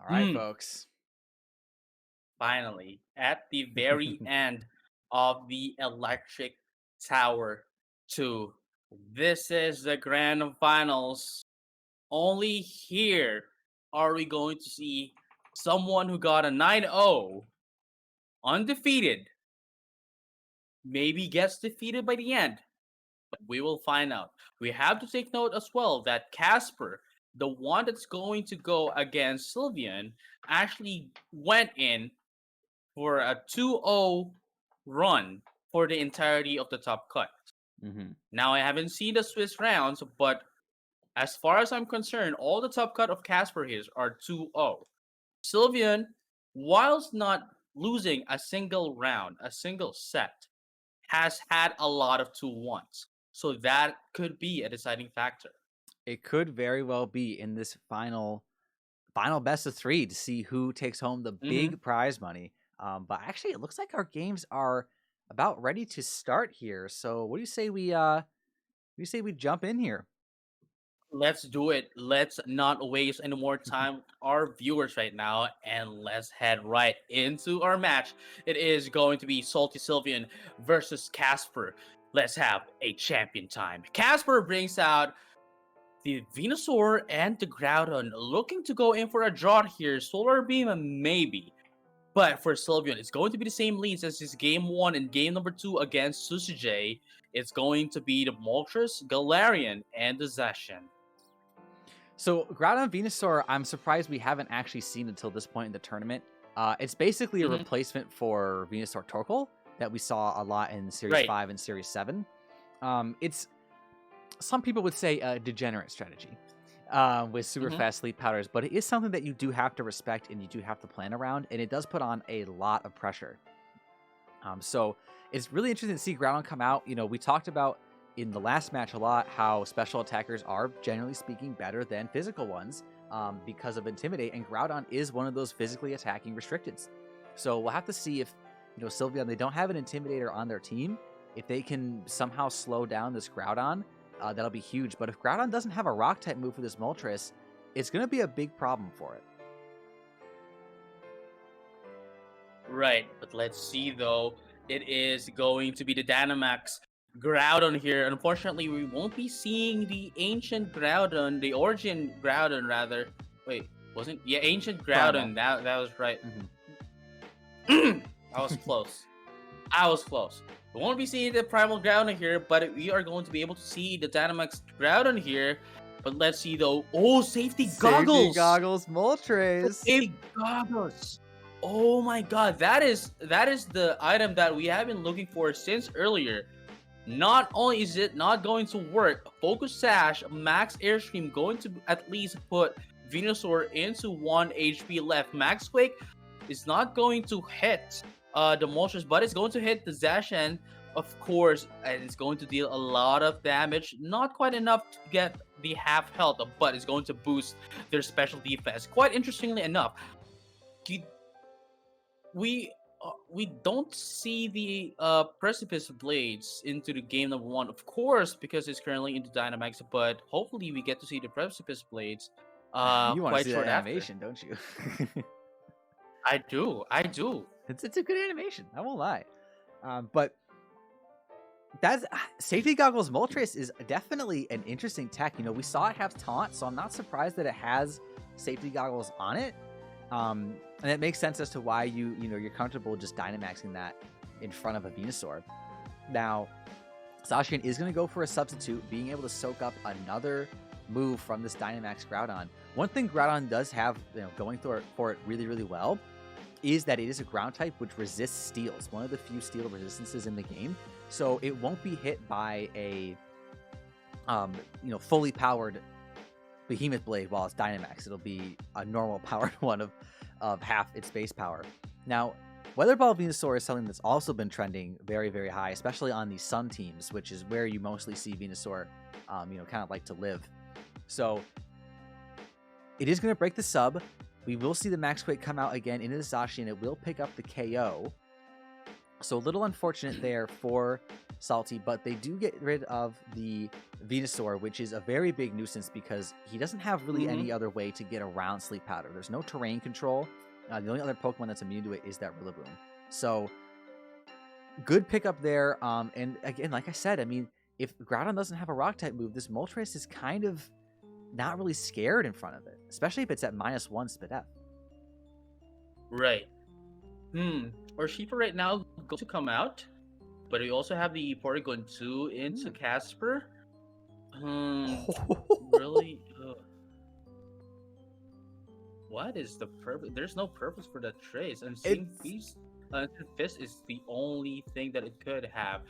All right, folks. Finally, at the very end of the Electric Tower 2. This is the grand finals. Only here are we going to see someone who got a 9-0, undefeated, maybe gets defeated by the end. But we will find out. We have to take note as well that Casper, the one that's going to go against Sylveon, actually went in for a 2-0 run for the entirety of the top cut. Mm-hmm. Now, I haven't seen the Swiss rounds, but as far as I'm concerned, all the top cut of Casper his are 2-0. Sylveon, whilst not losing a single round, a single set, has had a lot of 2-1s. So that could be a deciding factor. It could very well be in this final best of three to see who takes home the hmm big prize money. But actually, it looks like our games are about ready to start here. So, what do you say we jump in here? Let's do it. Let's not waste any more time with our viewers right now, and let's head right into our match. It is going to be SaltySylveon versus Kasper. Let's have a champion time. Kasper brings out the Venusaur and the Groudon, looking to go in for a draw here. Solar Beam, maybe. But for Sylveon, it's going to be the same leads as his game 1 and game number 2 against Susuje. It's going to be the Moltres, Galarian, and the Zacian. So, Groudon Venusaur, I'm surprised we haven't actually seen until this point in the tournament. It's basically a Mhm. replacement for Venusaur Torkoal that we saw a lot in Series Right. 5 and Series 7. It's some people would say a degenerate strategy with super Mhm. fast sleep powders, but it is something that you do have to respect and you do have to plan around, and it does put on a lot of pressure. So it's really interesting to see Groudon come out. You know, we talked about in the last match a lot how special attackers are, generally speaking, better than physical ones because of Intimidate, and Groudon is one of those physically attacking restricteds. So we'll have to see if, Sylveon, they don't have an Intimidator on their team. If they can somehow slow down this Groudon, that'll be huge. But if Groudon doesn't have a Rock-type move for this Moltres, it's going to be a big problem for it. Right, but let's see though. It is going to be the Dynamax Groudon here. Unfortunately, we won't be seeing the ancient Groudon, the origin Groudon rather. Wait, wasn't? Yeah, ancient Primal. Groudon. That was right. Hmm. I was close. I was close. We won't be seeing the Primal Groudon here, but we are going to be able to see the Dynamax Groudon here. But let's see though. Oh, safety Safety goggles! goggles, Moltres. Safety goggles. Oh my god, that is the item that we have been looking for since earlier. Not only is it not going to work, Focus Sash, Max Airstream going to at least put Venusaur into 1 HP left. Max Quake is not going to hit the monsters, but it's going to hit the Zacian, of course, and it's going to deal a lot of damage. Not quite enough to get the half health, but it's going to boost their special defense. Quite interestingly enough, you- we don't see the precipice blades into the game number 1, of course, because it's currently into Dynamax, but hopefully we get to see the precipice blades You want to quite see that short after. animation, don't you? I do. It's a good animation. I won't lie. But that's safety goggles Moltres is definitely an interesting tech. We saw it have taunt, so I'm not surprised that it has safety goggles on it. And it makes sense as to why you're comfortable just Dynamaxing that in front of a Venusaur. Now, Zacian is going to go for a substitute, being able to soak up another move from this Dynamax Groudon. One thing Groudon does have, going for it really, really well is that it is a ground type which resists steals, one of the few steel resistances in the game. So it won't be hit by a fully powered Behemoth Blade while it's Dynamax. It'll be a normal powered one of half its base power. Now, Weather Ball Venusaur is something that's also been trending very, very high, especially on the Sun teams, which is where you mostly see Venusaur, kind of like to live. So it is going to break the sub. We will see the Max Quake come out again into the Zacian. It will pick up the KO. So a little unfortunate there for Salty, but they do get rid of the Venusaur, which is a very big nuisance because he doesn't have really any other way to get around Sleep Powder. There's no terrain control. The only other Pokemon that's immune to it is that Rillaboom. So good pickup there. And again, like I said, I mean, if Groudon doesn't have a Rock-type move, this Moltres is kind of not really scared in front of it, especially if it's at -1 Spidef. Right. Our Feeper right now going to come out, but we also have the Porygon 2 into Kasper. Really? What is the purpose? There's no purpose for that trace. And Fist is the only thing that it could have.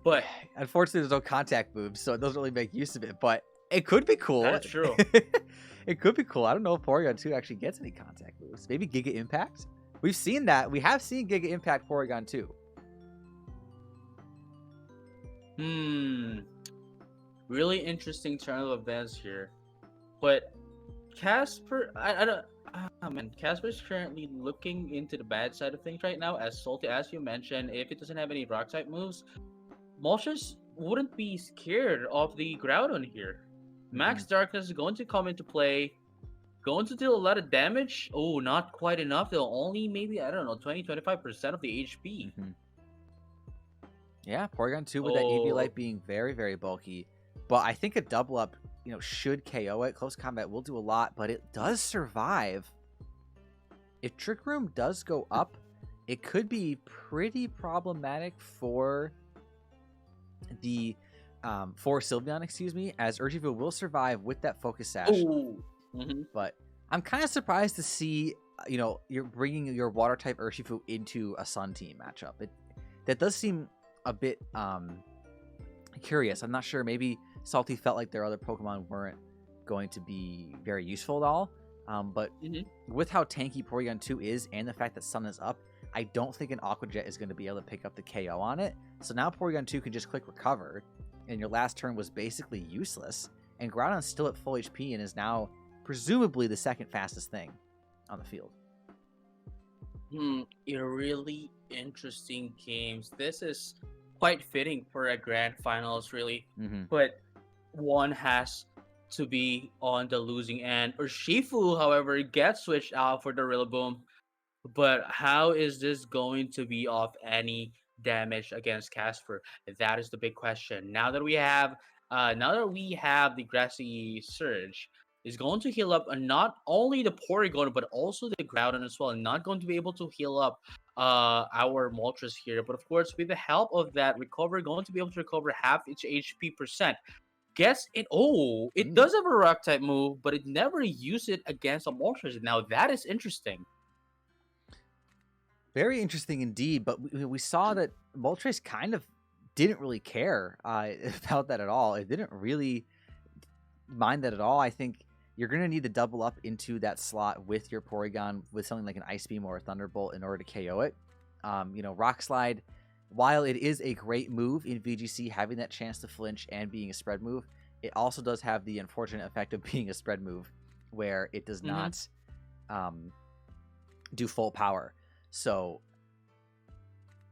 But unfortunately, there's no contact moves, so it doesn't really make use of it. But it could be cool. That's true. It could be cool. I don't know if Porygon 2 actually gets any contact moves. Maybe Giga Impact? We've seen that. We have seen Giga Impact Porygon 2. Really interesting turn of events here. But Kasper, I don't... man, Casper's currently looking into the bad side of things right now. As Salty, as you mentioned, if it doesn't have any Rock-type moves, Moltres wouldn't be scared of the Groudon here. Max Darkness is going to come into play, going to deal a lot of damage. Oh, not quite enough. They'll only maybe, I don't know, 20-25% of the HP. Yeah, Porygon 2 with that EV Light being very, very bulky. But I think a double up, should KO it. Close combat will do a lot, but it does survive. If Trick Room does go up, it could be pretty problematic for the for Sylveon, as Urshifu will survive with that Focus Sash. But I'm kind of surprised to see, you're bringing your Water type Urshifu into a Sun Team matchup. That does seem a bit curious. I'm not sure. Maybe Salty felt like their other Pokemon weren't going to be very useful at all. But with how tanky Porygon 2 is and the fact that Sun is up, I don't think an Aqua Jet is going to be able to pick up the KO on it. So now Porygon 2 can just click Recover, and your last turn was basically useless. And Groudon's still at full HP and is now presumably the second fastest thing on the field. A really interesting games. This is quite fitting for a grand finals, really. But one has to be on the losing end. Urshifu, however, gets switched out for the Rillaboom. But how is this going to be of any damage against Kasper? That is the big question. Now that we have the Grassy Surge, is going to heal up not only the Porygon but also the Groudon as well, and not going to be able to heal up our Moltres here. But of course, with the help of that recover, going to be able to recover half its HP percent. Guess it. Oh, it does have a Rock type move, but it never used it against a Moltres. Now that is interesting. Very interesting indeed, but we saw that Moltres kind of didn't really care about that at all. It didn't really mind that at all. I think you're going to need to double up into that slot with your Porygon with something like an Ice Beam or a Thunderbolt in order to KO it. Rock Slide, while it is a great move in VGC, having that chance to flinch and being a spread move, it also does have the unfortunate effect of being a spread move where it does not do full power. So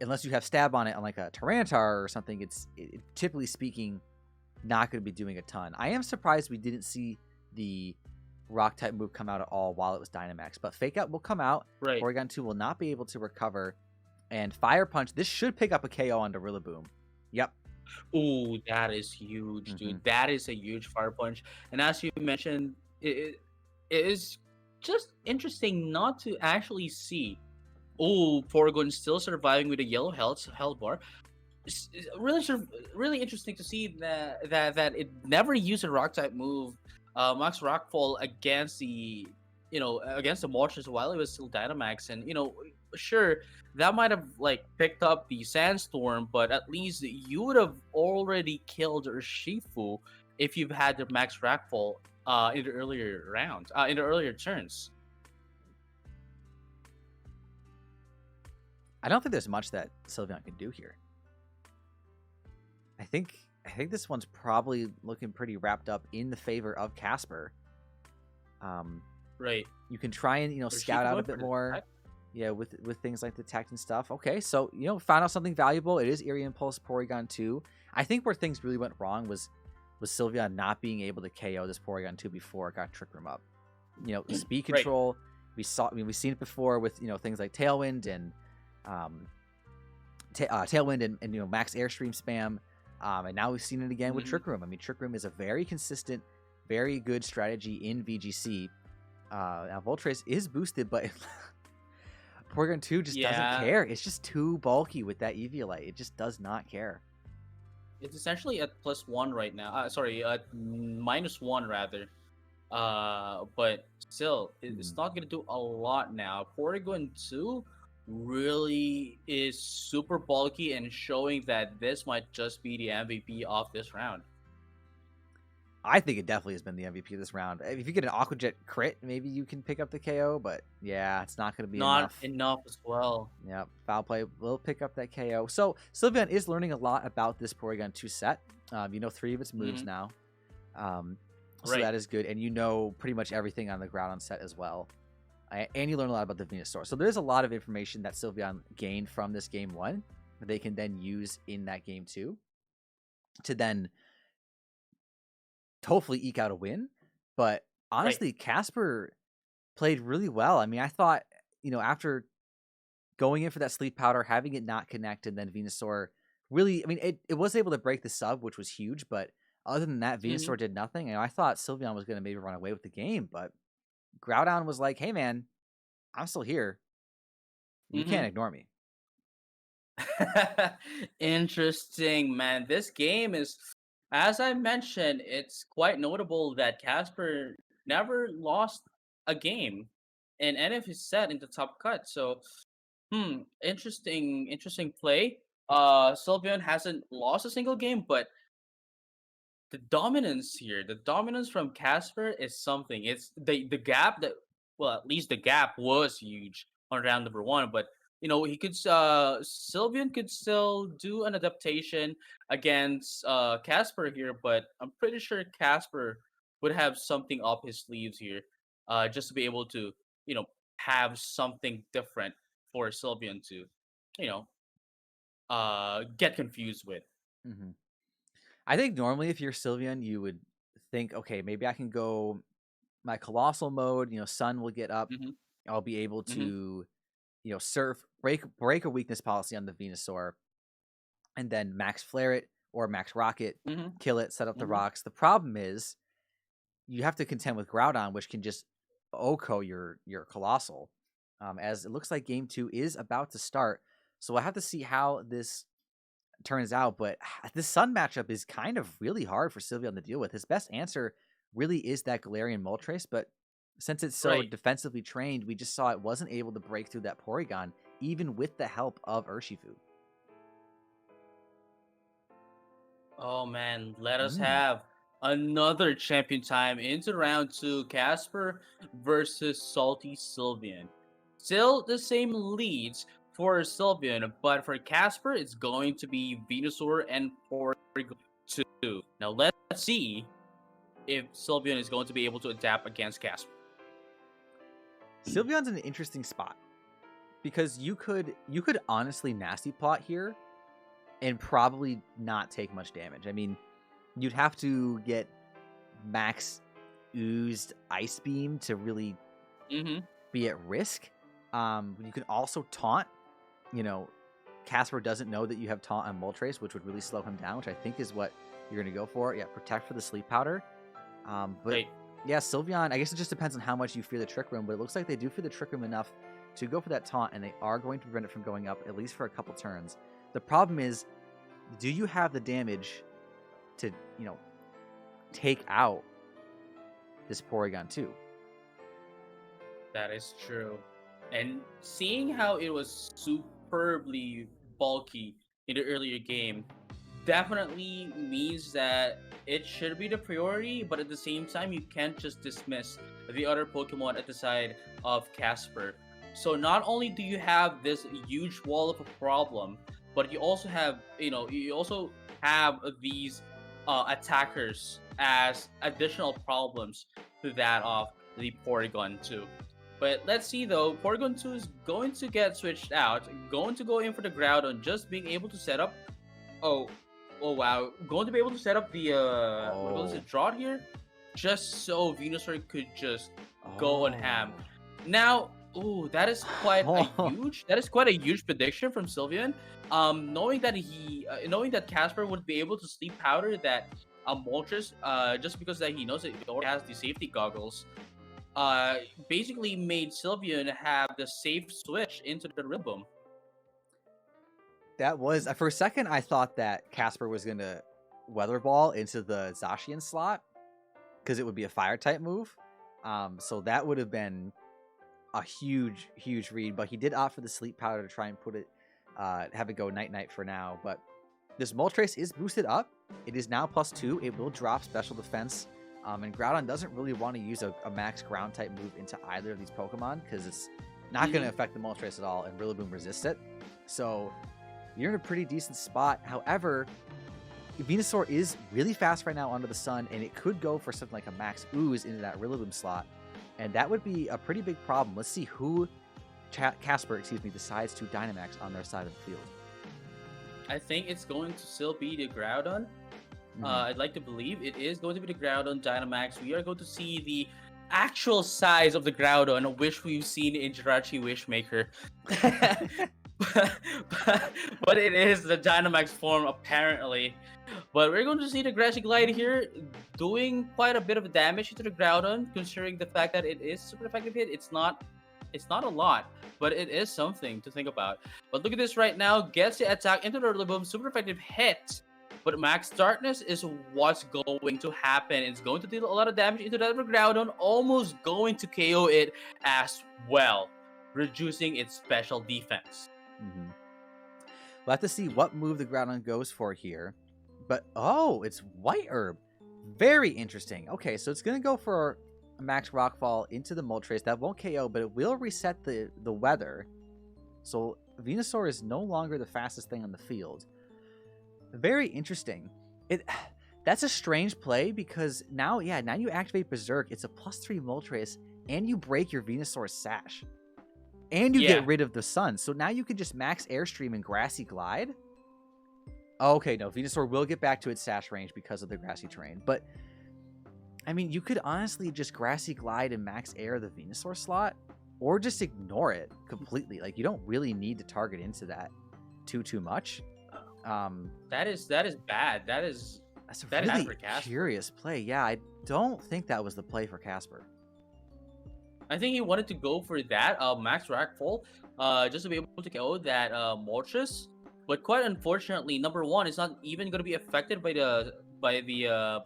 unless you have stab on it on like a Tyranitar or something, it's typically speaking not going to be doing a ton. I am surprised we didn't see the Rock type move come out at all while it was Dynamax, but Fake Out will come out. Right. Porygon 2 will not be able to recover, and Fire Punch, this should pick up a KO onto Rillaboom. Yep. Ooh, that is huge, dude. That is a huge Fire Punch. And as you mentioned, it is just interesting not to actually see. Oh, Porygon still surviving with a yellow health bar. It's really interesting to see that it never used a Rock type move, Max Rockfall against the Moltres while it was still Dynamax, and sure that might have like picked up the Sandstorm, but at least you would have already killed Urshifu if you've had the Max Rockfall in the earlier rounds, in the earlier turns. I don't think there's much that Sylveon can do here. I think this one's probably looking pretty wrapped up in the favor of Kasper. Right. You can try and scout out a bit more. Yeah, with things like the tech and stuff. Okay, so found out something valuable. It is Eerie Impulse Porygon 2. I think where things really went wrong was Sylveon not being able to KO this Porygon 2 before it got Trick Room up. Speed Right. control. We've seen it before with things like Tailwind and Tailwind and max Airstream spam. And now we've seen it again with Mm-hmm. Trick Room. I mean, Trick Room is a very consistent, very good strategy in VGC. Now Voltrace is boosted, but Porygon 2 just doesn't Yeah, care. It's just too bulky with that Eviolite. It just does not care. it's essentially at +1 right now. Sorry, at -1 rather. But still, it's not gonna do a lot now. Porygon 2 really is super bulky and showing that this might just be the MVP of this round. I think it definitely has been the MVP this round. If you get an Aqua Jet crit, maybe you can pick up the KO, but yeah, it's not going to be Not enough. enough as well. Yep, Foul Play will pick up that KO. So Sylveon is learning a lot about this Porygon 2 set. 3 of its moves now. So Right. that is good. And pretty much everything on the Groudon set as well. And you learn a lot about the Venusaur. So there's a lot of information that Sylveon gained from this game 1 that they can then use in that game 2 to then hopefully eke out a win. But honestly, Kasper played really well. I mean, I thought, after going in for that sleep powder, having it not connect, and then Venusaur really, I mean, it was able to break the sub, which was huge, but other than that, Venusaur did nothing. I thought Sylveon was going to maybe run away with the game, but Groudon was like, hey man, I'm still here. You can't ignore me. Interesting, man. This game is, as I mentioned, it's quite notable that Casper never lost a game in any of his set in the top cut. So, interesting play. Sylveon hasn't lost a single game, but the dominance here, the dominance from Casper is something. It's the gap that, well, at least the gap was huge on round number 1, but he could Sylveon could still do an adaptation against Casper here, but I'm pretty sure Casper would have something up his sleeves here, just to be able to you know have something different for Sylveon to you know get confused with. Mm-hmm. I think normally if you're Sylveon, you would think, okay, maybe I can go my Colossal mode. Sun will get up. Hmm. I'll be able Hmm. to, surf, break a weakness policy on the Venusaur, and then max flare it or max rocket, Hmm. kill it, set up the Hmm. rocks. The problem is you have to contend with Groudon, which can just OHKO your Colossal. As it looks like game 2 is about to start. So we'll have to see how this turns out, but this Sun matchup is kind of really hard for Sylveon to deal with. His best answer really is that Galarian Moltres, but since it's so Right. defensively trained, we just saw it wasn't able to break through that Porygon, even with the help of Urshifu. Oh man, let us Mm. have another champion time into round 2. Casper versus SaltySylveon. Still the same leads for Sylveon, but for Casper, it's going to be Venusaur and Porygon 2. Now let's see if Sylveon is going to be able to adapt against Casper. Sylveon's in an interesting spot because you could honestly nasty plot here and probably not take much damage. I mean, you'd have to get max oozed Ice Beam to really be at risk. You can also taunt. Casper doesn't know that you have taunt on Moltres, which would really slow him down, which I think is what you're going to go for. Yeah, protect for the sleep powder. But Right. yeah, Sylveon, I guess it just depends on how much you fear the Trick Room, but it looks like they do fear the Trick Room enough to go for that taunt, and they are going to prevent it from going up, at least for a couple turns. The problem is, do you have the damage to, take out this Porygon 2? That is true. And seeing how it was superbly bulky in the earlier game definitely means that it should be the priority, but at the same time, you can't just dismiss the other Pokemon at the side of Casper. So not only do you have this huge wall of a problem, but you also have, these attackers as additional problems to that of the Porygon 2. But let's see though, Porygon 2 is going to get switched out, going to go in for the Groudon, just being able to set up. Oh, oh wow, going to be able to set up the what was it, drought here, just so Venusaur could just go on ham. Now, ooh, that is quite a huge prediction from Sylveon. Knowing that Casper would be able to sleep powder that Moltres, just because that he knows that he already has the safety goggles, basically made Sylveon have the safe switch into the Riboom. That was for a second. I thought that Casper was gonna Weather Ball into the Zacian slot because it would be a Fire type move. So that would have been a huge read. But he did opt for the Sleep Powder to try and put it, have it go night for now. But this Moltres is boosted up. It is now +2. It will drop Special Defense. And Groudon doesn't really want to use a max ground type move into either of these Pokemon because it's not going to affect the Moltres at all, and Rillaboom resists it. So you're in a pretty decent spot. However, Venusaur is really fast right now under the sun, and it could go for something like a max ooze into that Rillaboom slot, and that would be a pretty big problem. Let's see who Kasper decides to Dynamax on their side of the field. I think it's going to still be the Groudon. I'd like to believe it is going to be the Groudon Dynamax. We are going to see the actual size of the Groudon, which we've seen in Jirachi Wishmaker. but it is the Dynamax form, apparently. But we're going to see the Grassy Glide here doing quite a bit of damage to the Groudon, considering the fact that it is super effective hit. It's not a lot, but it is something to think about. But look at this right now. Gets the attack into the Rillaboom, super effective hit. But Max Darkness is what's going to happen. It's going to deal a lot of damage into that Groudon, almost going to KO it as well, reducing its special defense. We'll have to see what move the Groudon goes for here. But, it's White Herb. Very interesting. Okay, so it's going to go for a Max Rockfall into the Moltres. That won't KO, but it will reset the weather. So Venusaur is no longer the fastest thing on the field. Very interesting. That's a strange play because now you activate Berserk. It's a +3 Moltres, and you break your Venusaur Sash. And you get rid of the sun. So now you can just max Airstream and Grassy Glide. Okay, no, Venusaur will get back to its Sash range because of the grassy terrain. But, I mean, you could honestly just Grassy Glide and max Air the Venusaur slot, or just ignore it completely. Like, you don't really need to target into that too much. That is bad. That's a really curious play. Yeah, I don't think that was the play for Kasper. I think he wanted to go for that Max Rockfall, just to be able to KO that Moltres. But quite unfortunately, number one, it's not even going to be affected by the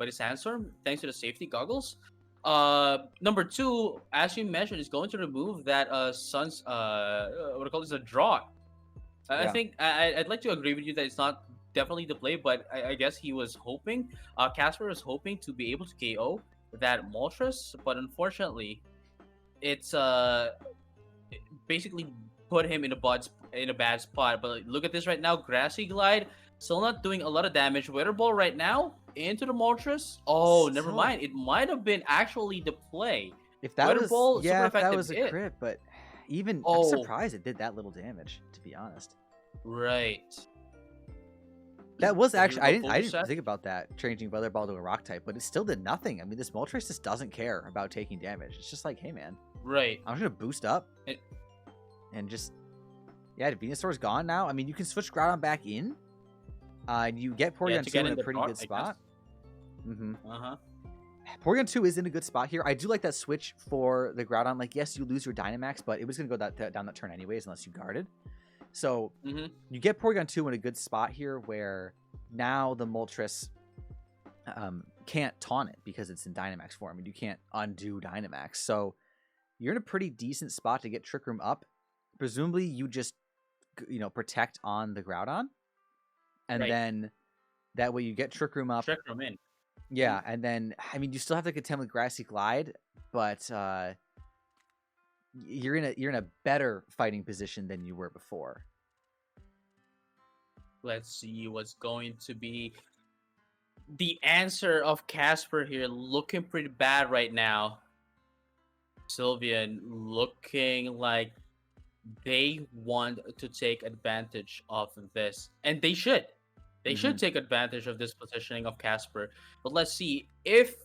Sandstorm thanks to the safety goggles. Number two, as you mentioned, is going to remove that sun's a drought. I think I'd like to agree with you that it's not definitely the play, but I guess he was hoping, Kasper was hoping to be able to KO that Moltres, but unfortunately, it's basically put him in a bad spot. But look at this right now, Grassy Glide still not doing a lot of damage. Weather Ball right now into the Moltres. Oh, never mind. It might have been actually the play. If that was a crit, but even I'm surprised it did that little damage, to be honest. Right. That was actually I didn't think about that, changing Weather Ball to a rock type, but it still did nothing. I mean, this Moltres just doesn't care about taking damage. It's just like, hey man, right, I'm just gonna boost up and just Venusaur's gone now. I mean, you can switch Groudon back in, and you get Porygon 2 in a pretty good spot. Porygon 2 is in a good spot here. I do like that switch for the Groudon. Like, yes, you lose your Dynamax, but it was going to go down that turn anyways unless you guarded. So you get Porygon 2 in a good spot here where now the Moltres can't taunt it because it's in Dynamax form, and you can't undo Dynamax. So you're in a pretty decent spot to get Trick Room up. Presumably, you just protect on the Groudon, and then that way you get Trick Room up. Trick Room in. Yeah, and then, I mean, you still have to contend with Grassy Glide, but you're in a better fighting position than you were before. Let's see what's going to be the answer of Kasper here. Looking pretty bad right now. Sylveon looking like they want to take advantage of this, and they should. They Hmm. should take advantage of this positioning of Casper. But let's see if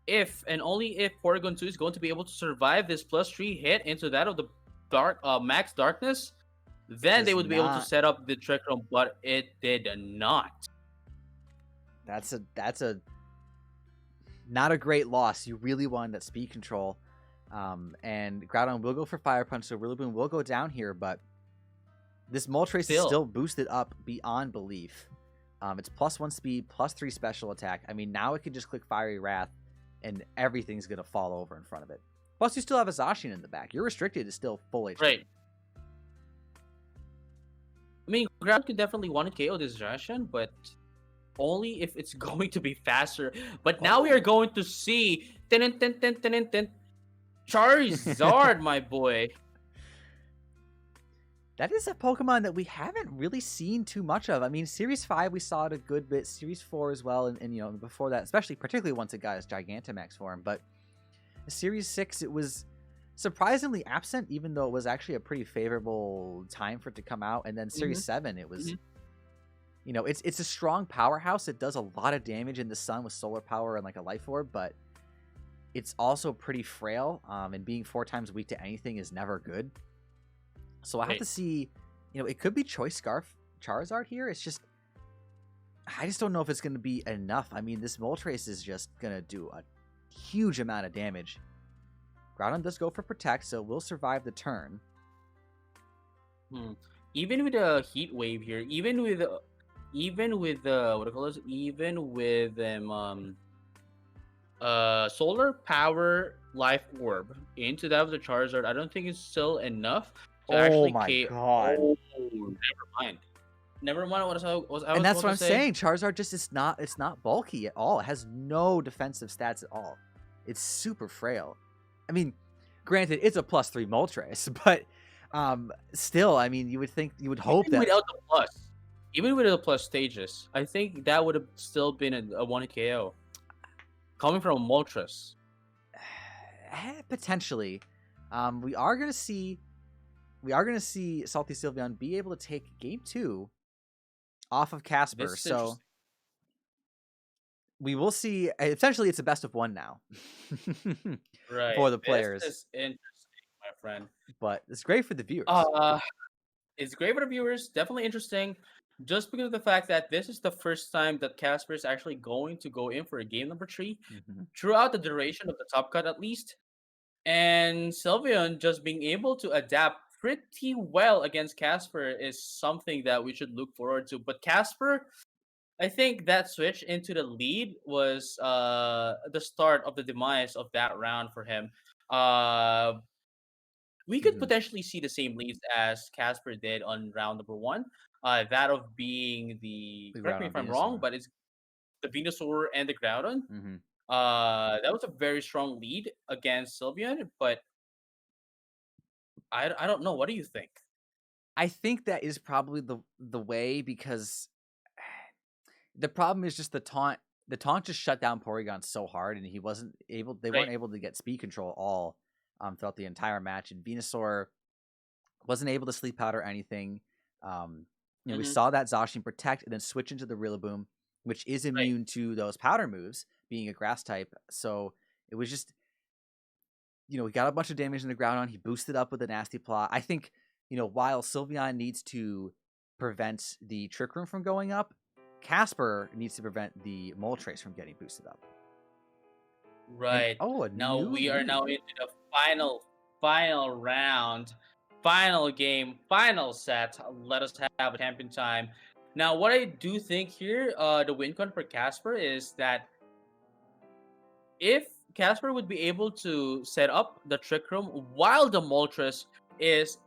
and only if Porygon 2 is going to be able to survive this +3 hit into that of the max darkness, then they Does would be able to not. set up the Trick Room, but it did not. That's a not a great loss. You really wanted that speed control. And Groudon will go for Fire Punch, so Rillaboom will go down here, but this Moltres is still boosted up beyond belief. It's +1 speed, +3 special attack. I mean, now it can just click Fiery Wrath, and everything's going to fall over in front of it. Plus, you still have a Zacian in the back. Your restricted is still full HP. Right. I mean, Groudon could definitely want to KO this Zacian, but only if it's going to be faster. But now we are going to see Charizard, my boy. That is a Pokemon that we haven't really seen too much of. I mean, Series 5, we saw it a good bit. Series 4 as well. And you know, before that, particularly once it got its Gigantamax form. But Series 6, it was surprisingly absent, even though it was actually a pretty favorable time for it to come out. And then Series 7, it was... You know, it's a strong powerhouse. It does a lot of damage in the sun with solar power and like a life orb, but it's also pretty frail. And being 4 times weak to anything is never good. So I have to see, you know, it could be Choice Scarf Charizard here. It's just, I just don't know if it's going to be enough. I mean, this Moltres is just going to do a huge amount of damage. Groudon does go for Protect, so we'll survive the turn. Even with a Heat Wave here, even with what do you call this? Even with Solar Power Life Orb into that of the Charizard, I don't think it's still enough to actually God. Oh, never mind what I was and that's what I'm saying. Charizard just is not, it's not bulky at all. It has no defensive stats at all. It's super frail. I mean, granted, it's a +3 Moltres, but still, I mean, you would think, you would hope that without the plus, even with the plus stages, I think that would have still been a 1 KO coming from a Moltres. Potentially. We are gonna see SaltySylveon be able to take game 2 off of Casper. So we will see. Essentially, it's a best of 1 now. Right. For the players. This is interesting, my friend. But it's great for the viewers. It's great for the viewers. Definitely interesting. Just because of the fact that this is the first time that Kasper is actually going to go in for a game number 3 throughout the duration of the top cut, at least. And Sylveon just being able to adapt pretty well against Kasper is something that we should look forward to. But Kasper, I think that switch into the lead was the start of the demise of that round for him. We could potentially see the same leads as Kasper did on round number 1. That of being correct me if I'm wrong, but it's the Venusaur and the Groudon. That was a very strong lead against Sylveon, but I don't know. What do you think? I think that is probably the way, because the problem is just the taunt. The taunt just shut down Porygon so hard, and he wasn't able. They weren't able to get speed control at all throughout the entire match. And Venusaur wasn't able to sleep powder anything. You know, we saw that Zacian Protect and then switch into the Rillaboom, which is immune to those powder moves, being a grass type. So it was just, you know, we got a bunch of damage in the Groudon. He boosted up with a Nasty Plot. I think, you know, while Sylveon needs to prevent the Trick Room from going up, Kasper needs to prevent the Moltres from getting boosted up. Right. And, now we are now into the final round, final game, final set. Let us have a champion time. Now, what I do think here, the win con for Kasper is that if Kasper would be able to set up the Trick Room while the Moltres is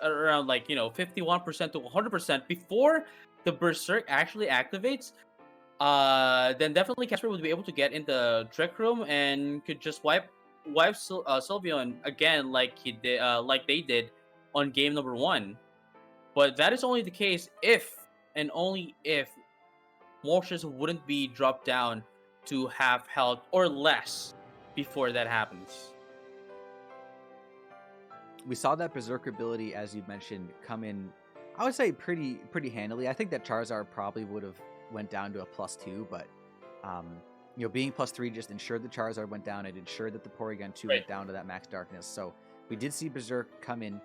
around, like, you know, 51% to 100% before the Berserk actually activates, then definitely Kasper would be able to get in the Trick Room and could just wipe Sylveon again, like they did on game number 1. But that is only the case if and only if Moltres wouldn't be dropped down to half health or less before that happens. We saw that Berserker ability, as you mentioned, come in, I would say pretty handily. I think that Charizard probably would have went down to a +2, but being +3 just ensured the Charizard went down. It ensured that the Porygon 2 went down to that max darkness. So we did see Berserk come in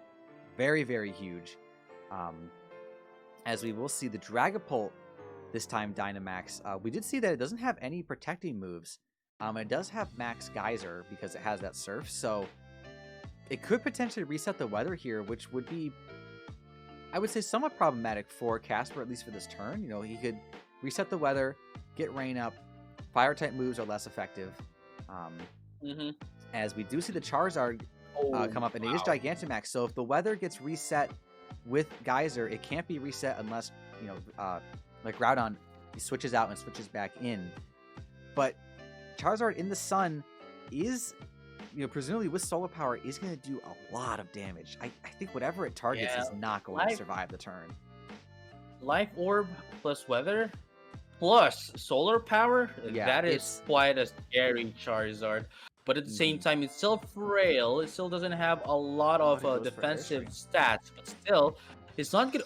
very, very huge. As we will see the Dragapult this time Dynamax. We did see that it doesn't have any protecting moves. It does have Max Geyser because it has that Surf. So it could potentially reset the weather here, which would be, I would say, somewhat problematic for Kasper, at least for this turn. He could reset the weather, get rain up. Fire-type moves are less effective. As we do see the Charizard come up, and it is Gigantamax. So if the weather gets reset with Geyser, it can't be reset unless, like Groudon, he switches out and switches back in. But Charizard in the sun is, presumably with solar power, is going to do a lot of damage. I think whatever it targets is not going to survive the turn. Life Orb plus weather plus solar power, that is quite a scary Charizard. But at the same time, it's still frail. It still doesn't have a lot of defensive stats. But still, it's not gonna.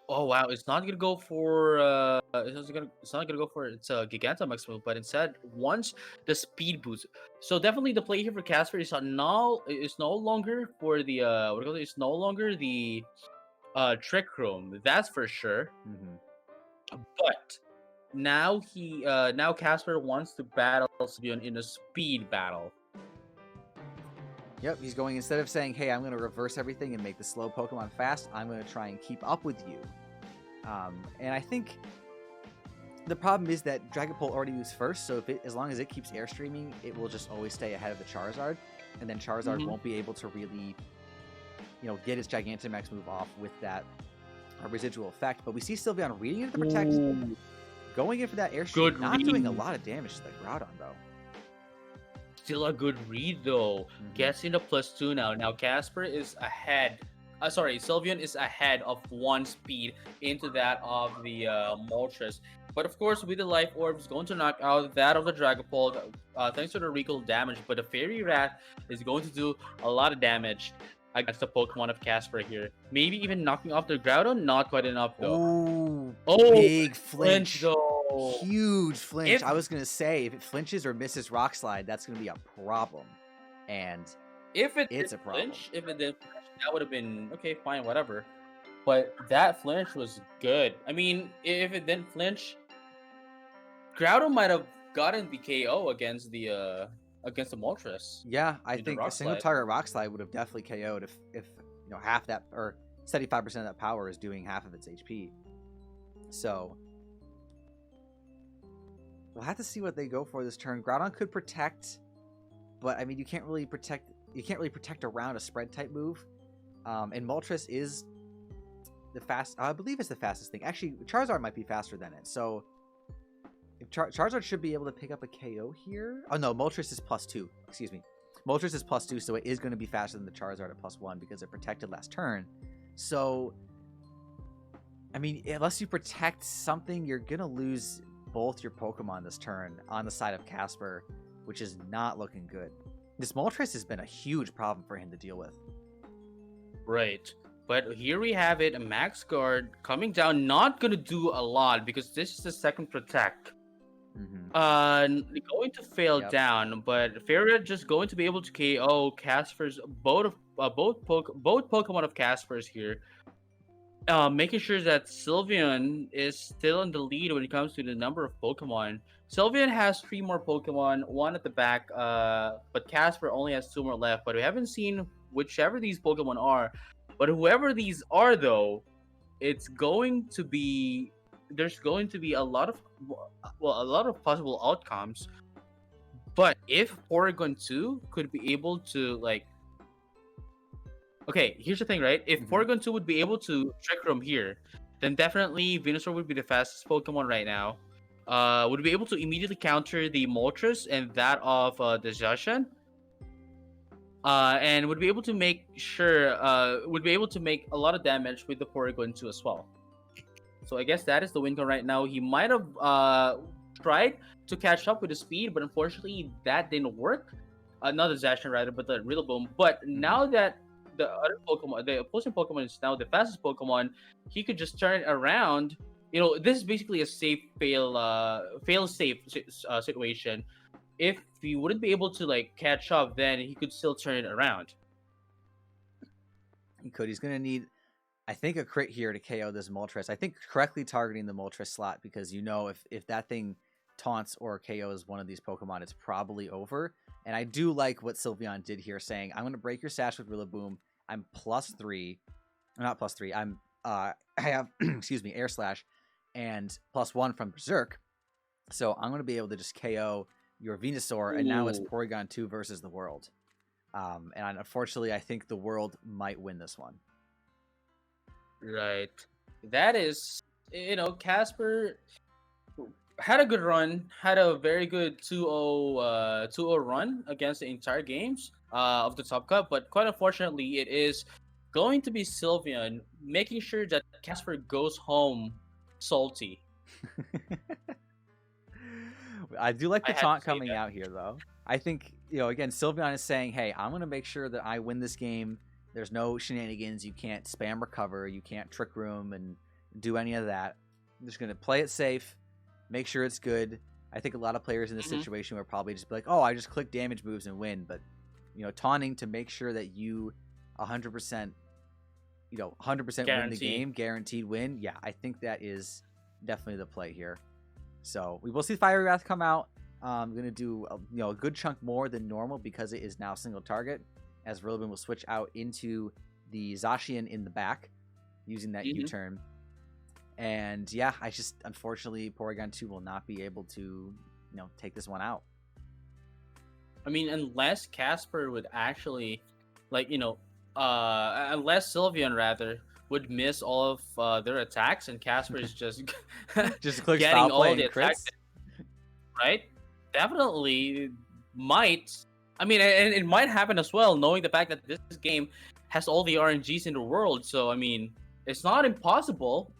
Oh wow! It's not gonna go for. It's not gonna go for its Gigantamax move, but instead wants the speed boost. So definitely the play here for Kasper is no longer for the it's no longer the Trick Room. That's for sure. But now Kasper wants to battle Sylveon in a speed battle. Yep, he's going, instead of saying, hey, I'm going to reverse everything and make the slow Pokemon fast, I'm going to try and keep up with you. And I think the problem is that Dragapult already moves first, so as long as it keeps airstreaming, it will just always stay ahead of the Charizard, and then Charizard won't be able to really, get its Gigantamax move off with that residual effect. But we see Sylveon reading into the Protect, going in for that airstream, not doing a lot of damage to the Groudon, though. Still a good read, though. Gets into +2 now. Now Kasper is ahead. Sylveon is ahead of 1 speed into that of the Moltres. But of course, with the Life Orb, is going to knock out that of the Dragapult, thanks to the recall damage. But the Fairy Rat is going to do a lot of damage against the Pokemon of Kasper here. Maybe even knocking off the Groudon, not quite enough though. Big flinch though. Huge flinch. I was gonna say, if it flinches or misses Rock Slide, that's gonna be a problem. And it's a problem. If it did flinch, that would have been okay, fine, whatever. But that flinch was good. I mean, if it didn't flinch, Groudon might have gotten the KO against the Moltres. Yeah, I think a single target Rock Slide would have definitely KO'd if half that, or 75% of that power is doing half of its HP. So we'll have to see what they go for this turn. Groudon could protect, but I mean, you can't really protect around a spread type move. And Moltres is I believe it's the fastest thing. Actually, Charizard might be faster than it. So if Charizard should be able to pick up a KO here. Oh no, Moltres is +2. Excuse me. Moltres is +2, so it is going to be faster than the Charizard at +1 because it protected last turn. So, I mean, unless you protect something, you're going to lose both your Pokemon this turn on the side of Kasper, which is not looking good. This Moltres has been a huge problem for him to deal with. Right. But here we have it, a Max Guard coming down, not going to do a lot because this is the second Protect. Going to fail down, but Fairy just going to be able to KO Kasper's both Pokemon of Kasper's here, making sure that Sylveon is still in the lead when it comes to the number of Pokemon. Sylveon has 3 more Pokemon, 1 at the back, but Kasper only has 2 more left. But we haven't seen whichever these Pokemon are. But whoever these are, though, there's going to be a lot of possible outcomes. But if Porygon 2 could be able to, like, okay, here's the thing, right? If Porygon 2 would be able to Trick Room here, then definitely Venusaur would be the fastest Pokemon right now. Would be able to immediately counter the Moltres and that of the Zacian. And would be able to make a lot of damage with the Porygon 2 as well. So I guess that is the win con right now. He might have tried to catch up with the speed, but unfortunately that didn't work. Not the Zacian rather, but the Rillaboom. But now that the other Pokemon, the opposing Pokemon is now the fastest Pokemon, he could just turn it around. This is basically a fail safe situation. If he wouldn't be able to like catch up, then he could still turn it around. He could. He's gonna need, I think, a crit here to KO this Moltres. I think correctly targeting the Moltres slot, because if that thing taunts or KOs one of these Pokemon, it's probably over. And I do like what Sylveon did here, saying, I'm gonna break your Sash with Rillaboom. I'm +3. Not +3. I have excuse me, Air Slash and +1 from Berserk. So I'm gonna be able to just KO your Venusaur, and now it's Porygon 2 versus the world. And unfortunately, I think the world might win this one. Right. That is, Kasper had a good run, had a very good 2-0 run against the entire games of the Top Cup, but quite unfortunately, it is going to be Sylveon making sure that Kasper goes home salty. I do like the taunt coming out here, though. I think, again, Sylveon is saying, hey, I'm going to make sure that I win this game. There's no shenanigans. You can't spam recover. You can't trick room and do any of that. I'm just going to play it safe, make sure it's good. I think a lot of players in this situation would probably just be like, oh, I just click damage moves and win. But, taunting to make sure that you 100%, 100% win the game, guaranteed win. Yeah, I think that is definitely the play here. So we will see Fiery Wrath come out. I'm going to do a good chunk more than normal because it is now single target, as Rillaboom will switch out into the Zacian in the back using that U-turn. And yeah, unfortunately, Porygon 2 will not be able to, take this one out. I mean, unless Kasper would actually, unless Sylveon rather would miss all of their attacks, and Kasper is just getting all the attacks, right? Definitely might. I mean, and it might happen as well, knowing the fact that this game has all the RNGs in the world. So, I mean, it's not impossible.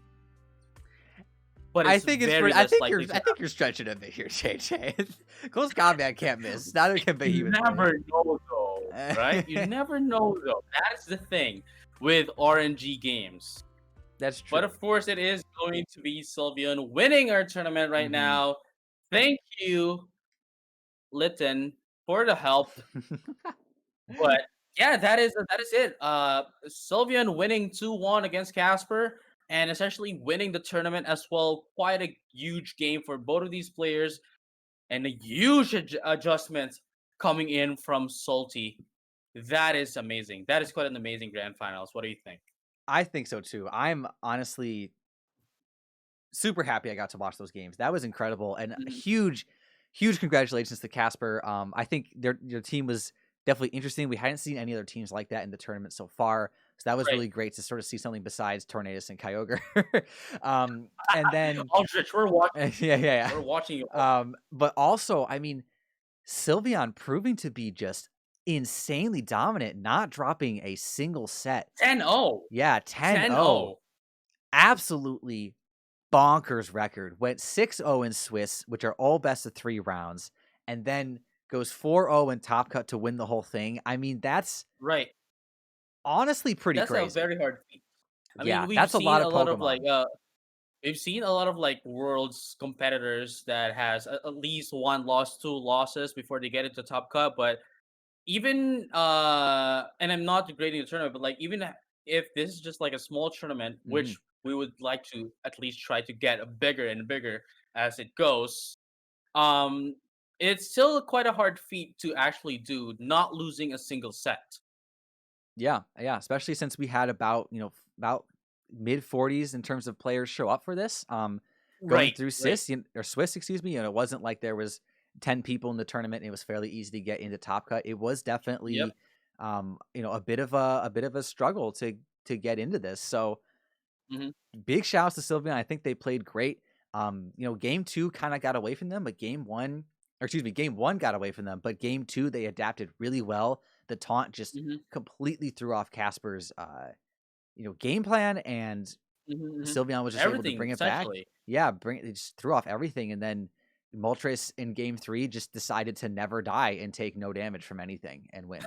But I think you're stretching a bit here, JJ. Close combat can't miss. Neither can be. You never know, though, right? You never know, though. That's the thing with RNG games. That's true. But of course, it is going to be Sylveon winning our tournament right now. Thank you, Litton, for the help. But yeah, that is it. Sylveon winning 2-1 against Kasper, and essentially winning the tournament as well. Quite a huge game for both of these players, and a huge adjustment coming in from Salty. That is amazing. That is quite an amazing grand finals. What do you think? I think so too. I'm honestly super happy I got to watch those games. That was incredible, and huge congratulations to Kasper. I think their team was definitely interesting. We hadn't seen any other teams like that in the tournament so far, so that was really great to sort of see something besides Tornadus and Kyogre. And then Aldrich, we're watching. Yeah. We're watching you. But also, I mean, Sylveon proving to be just insanely dominant, not dropping a single set. 10-0. Yeah, 10-0. Absolutely bonkers record. Went 6-0 in Swiss, which are all best of 3 rounds, and then goes 4-0 in Top Cut to win the whole thing. I mean, that's honestly pretty crazy. That's a very hard feat. I mean, that's a lot of Pokemon. We've seen a lot of Worlds competitors that has at least 1 loss, 2 losses before they get into Top Cut. But even and I'm not degrading the tournament, but even if this is just a small tournament, which we would like to at least try to get bigger and bigger as it goes, it's still quite a hard feat to actually do, not losing a single set. Yeah, especially since we had about mid-40s in terms of players show up for this. Going through Swiss, excuse me, it wasn't like there was 10 people in the tournament and it was fairly easy to get into Top Cut. It was definitely a bit of a struggle to get into this. So big shouts to Sylveon. I think they played great. Game 2 kind of got away from them, but game 1 got away from them, but game 2 they adapted really well. The taunt just completely threw off Kasper's game plan, and Sylveon was just able to bring it back. Yeah, it just threw off everything, and then Moltres in game 3 just decided to never die and take no damage from anything and win.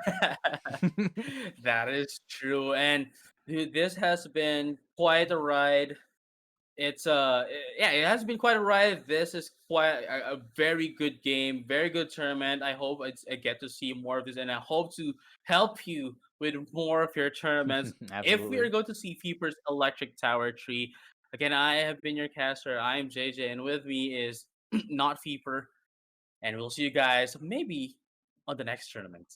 That is true. And dude, this has been quite a ride. Yeah, it has been quite a ride. This is quite a very good game, very good tournament. I get to see more of this, and I hope to help you with more of your tournaments. If we are Absolutely. going to see Feeper's Electric Tower Tree, again, I have been your caster. I am JJ, and with me is not Feeper, and we'll see you guys maybe on the next tournament.